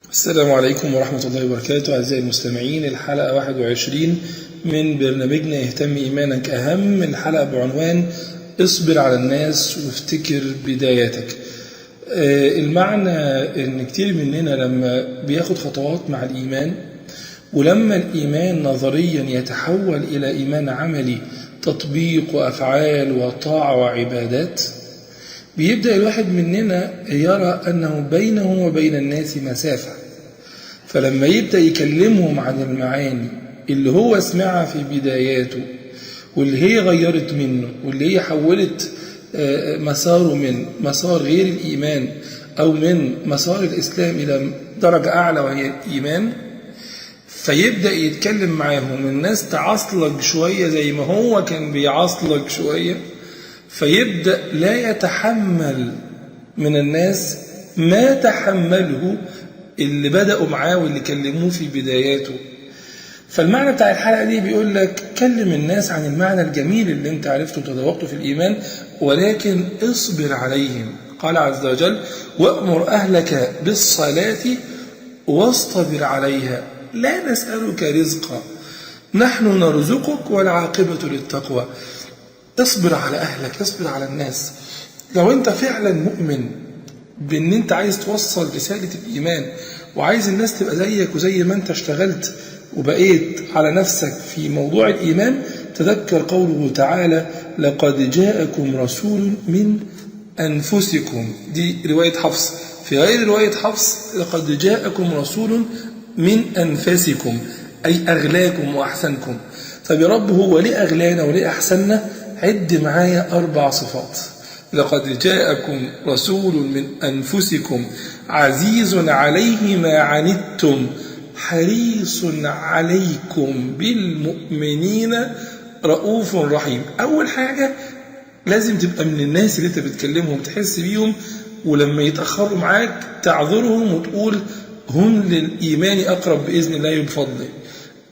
السلام عليكم ورحمة الله وبركاته. أعزائي المستمعين، الحلقة 21 من برنامجنا اهتم إيمانك أهم. الحلقة بعنوان اصبر على الناس وافتكر بداياتك. المعنى إن كتير مننا لما بياخد خطوات مع الإيمان، ولما الإيمان نظريا يتحول إلى إيمان عملي، تطبيق وأفعال وطاعة وعبادات، بيبدأ الواحد مننا يرى أنه بينه وبين الناس مسافة. فلما يبدأ يكلمهم عن المعاني اللي هو سمعها في بداياته، واللي هي غيرت منه، واللي هي حولت مساره من مسار غير الإيمان أو من مسار الإسلام إلى درجة أعلى وهي الإيمان، فيبدأ يتكلم معاهم. الناس تعصلك شوية زي ما هو كان بيعصلك شوية، فيبدأ لا يتحمل من الناس ما تحمله اللي بدأوا معاه واللي كلموه في بداياته. فالمعنى بتاع الحلقة دي بيقول لك كلم الناس عن المعنى الجميل اللي انت عرفته وتذوقته في الإيمان، ولكن اصبر عليهم. قال عز وجل: وأمر أهلك بالصلاة واصطبر عليها لا نسألك رزقا نحن نرزقك والعاقبة للتقوى. اصبر على أهلك، اصبر على الناس. لو انت فعلا مؤمن بان انت عايز توصل رسالة الإيمان وعايز الناس تبقى زيك وزي ما انت اشتغلت وبقيت على نفسك في موضوع الإيمان، تذكر قوله تعالى: لقد جاءكم رسول من أنفسكم. دي رواية حفص، في غير رواية حفص لقد جاءكم رسول من أنفسكم، أي أغلاكم وأحسنكم. طب يا رب، هو ليه أغلانا وليه أحسننا؟ عد معايا 4 صفات. لقد جاءكم رسول من أنفسكم عزيز عليه ما عنتم حريص عليكم بالمؤمنين رؤوف رحيم. أول حاجة لازم تبقى من الناس اللي انت بتكلمهم تحس بيهم، ولما يتأخروا معاك تعذرهم وتقول هم للإيمان أقرب بإذن الله بفضله.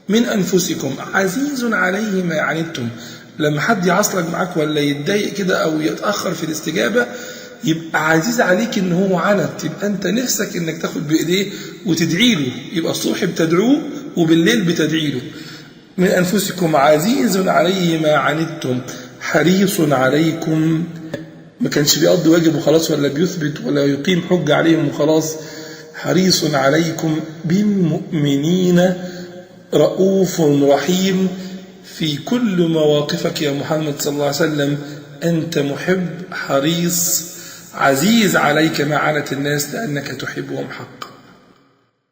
من أنفسكم عزيز عليه ما عنتم. لما حد يعصلك معاك ولا يتضايق كده أو يتأخر في الاستجابة، يبقى عزيز عليك إن هو عنت، يبقى أنت نفسك إنك تاخد بإيديه وتدعي له. يبقى الصبح بتدعوه وبالليل بتدعي له. من أنفسكم عزيز عليه ما عنتم حريص عليكم. ما كانش بيقضي واجب وخلاص، ولا بيثبت ولا يقيم حجة عليهم وخلاص. حريص عليكم بالمؤمنين رؤوف رحيم. في كل مواقفك يا محمد صلى الله عليه وسلم أنت محب حريص عزيز عليك ما عنت الناس لأنك تحبهم حقا.